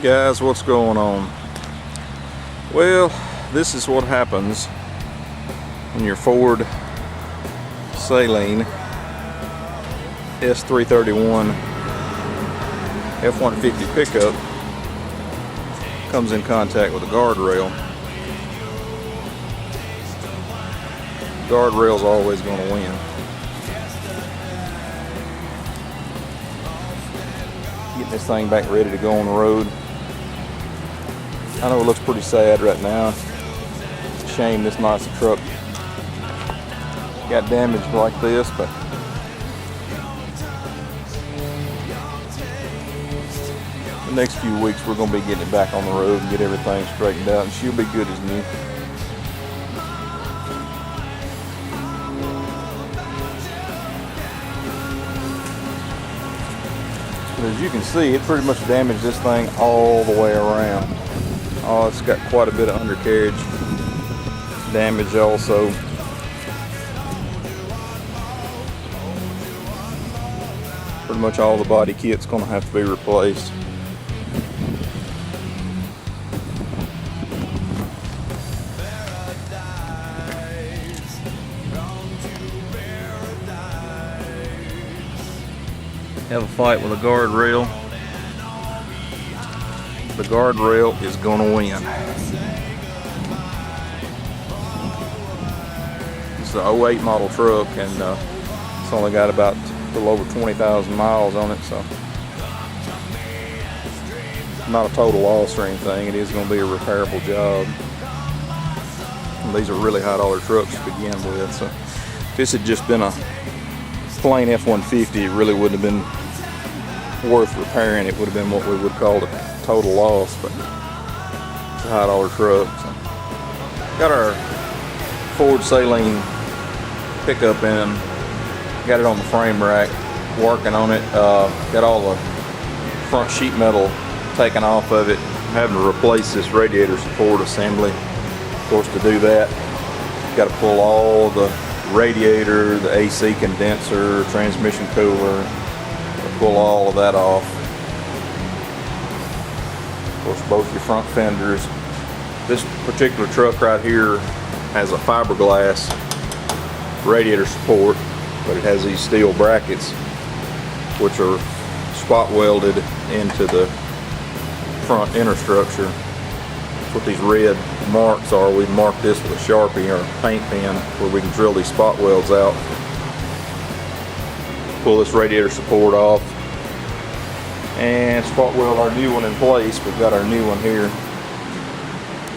Guys, what's going on? Well, this is what happens when your Ford Saleen S331 F-150 pickup comes in contact with a guardrail. Guardrail's always going to win. Getting this thing back ready to go on the road. I know it looks pretty sad right now. It's a shame this nice truck got damaged like this, but the next few weeks we're going to be getting it back on the road and get everything straightened out, and she'll be good as new. But as you can see, it pretty much damaged this thing all the way around. Oh, it's got quite a bit of undercarriage damage also. Pretty much all the body kit's going to have to be replaced. Have a fight with a guardrail. The guardrail is going to win. It's an 08 model truck, and it's only got about a little over 20,000 miles on it, so not a total loss or anything. It is going to be a repairable job. And these are really high dollar trucks to begin with, so if this had just been a plain F-150, it really wouldn't have been worth repairing. It would have been what we would call a total loss, but it's a high dollar truck. So got our Ford Saleen pickup in, got it on the frame rack, working on it. Got all the front sheet metal taken off of it, having to replace this radiator support assembly. Of course, to do that, got to pull all the radiator, the AC condenser, transmission cooler, pull all of that off. Of course, both your front fenders. This particular truck right here has a fiberglass radiator support, but it has these steel brackets which are spot welded into the front inner structure. That's what these red marks are. We've marked this with a Sharpie or a paint pen where we can drill these spot welds out. Pull this radiator support off and spot weld our new one in place. We've got our new one here.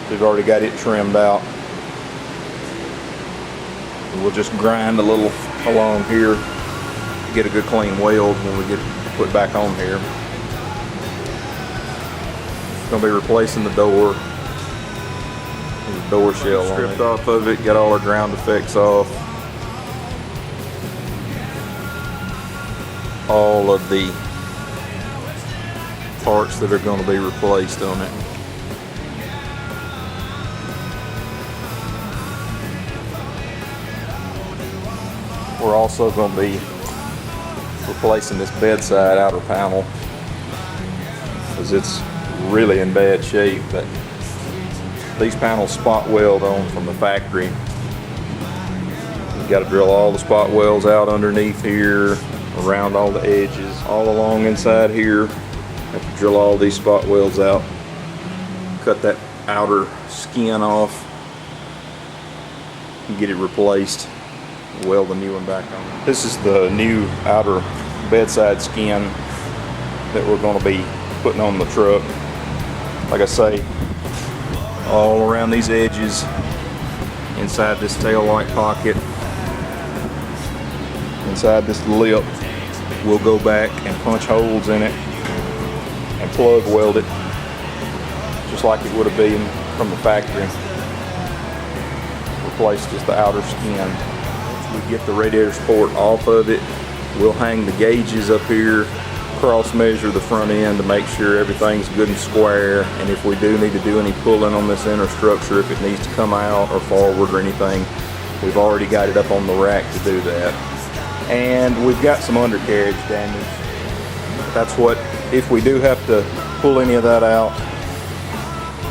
We've already got it trimmed out. And we'll just grind a little along here to get a good clean weld when we get it put back on here. Going to be replacing the door. There's a door shell stripped off of it. Got all our ground effects off. All of the parts that are going to be replaced on it. We're also going to be replacing this bedside outer panel because it's really in bad shape, but these panels spot weld on from the factory. You've got to drill all the spot welds out underneath here, around all the edges, all along inside here. Have to drill all these spot welds out, cut that outer skin off, and get it replaced, weld the new one back on. This is the new outer bedside skin that we're going to be putting on the truck. Like I say, all around these edges, inside this tail light pocket, inside this lip, we'll go back and punch holes in it and plug weld it just like it would have been from the factory. Replace just the outer skin. Once we get the radiator support off of it, we'll hang the gauges up here, cross measure the front end to make sure everything's good and square, and if we do need to do any pulling on this inner structure, if it needs to come out or forward or anything, we've already got it up on the rack to do that. And we've got some undercarriage damage. That's what, if we do have to pull any of that out.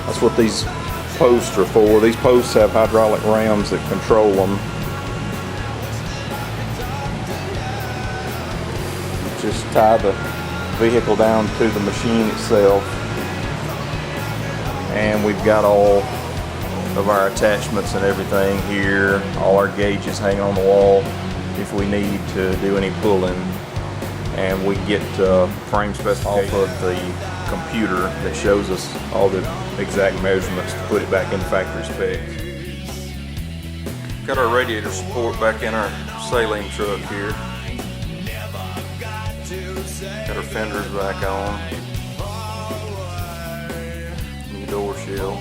That's what these posts are for. These posts have hydraulic rams that control them. Just tie the vehicle down to the machine itself, and we've got all of our attachments and everything here, all our gauges hanging on the wall if we need to do any pulling, and we get frame specifications off of the computer that shows us all the exact measurements to put it back in factory specs. Got our radiator support back in our Saleen truck here. Got our fenders back on. New door shield.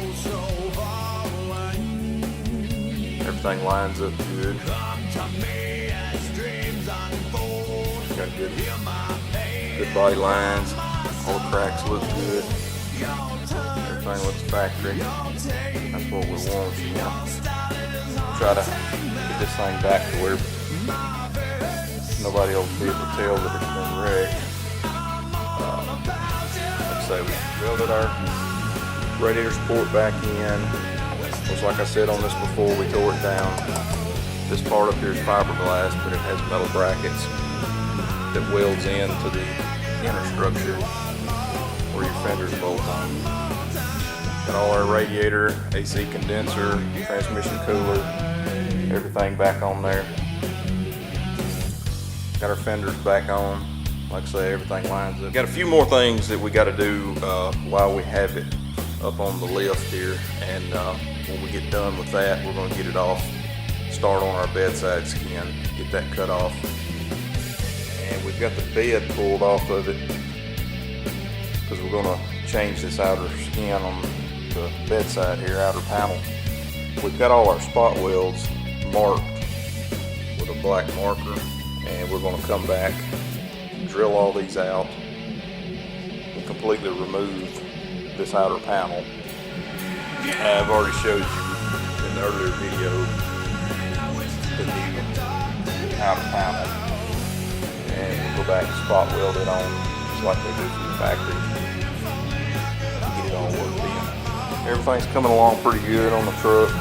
Everything lines up good. Got good body lines. All the cracks look good. Everything looks factory. That's what we want. You know, try to get this thing back to where nobody will be able to tell that it's been wrecked. Like I say, we welded our radiator support back in. Just like I said on this before, we tore it down. This part up here is fiberglass, but it has metal brackets that welds into the inner structure where your fenders bolt on. Got all our radiator, AC condenser, transmission cooler, everything back on there. Got our fenders back on. Like I say, everything lines up. Got a few more things that we got to do while we have it up on the lift here, and when we get done with that, we're going to get it off, start on our bedside skin, get that cut off. And we've got the bed pulled off of it because we're going to change this outer skin on the bedside here, outer panel. We've got all our spot welds marked with a black marker, and we're going to come back, drill all these out, and completely remove this outer panel. I've already showed you in the earlier video the new outer panel, and we'll go back and spot weld it on just like they do from the factory and get it all worked in. Everything's coming along pretty good on the truck.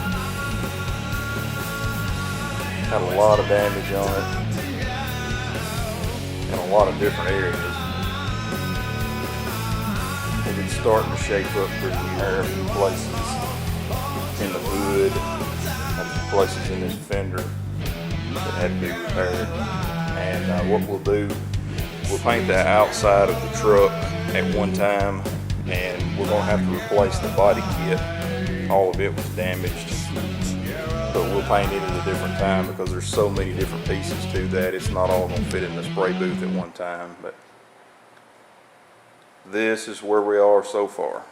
Had a lot of damage on it in a lot of different areas. It's starting to shape up pretty good. There are a few places in the hood, and a few places in this fender that had to be repaired. And what we'll do, we'll paint the outside of the truck at one time, and we're going to have to replace the body kit. All of it was damaged, but we'll paint it at a different time because there's so many different pieces to that. It's not all going to fit in the spray booth at one time. But this is where we are so far.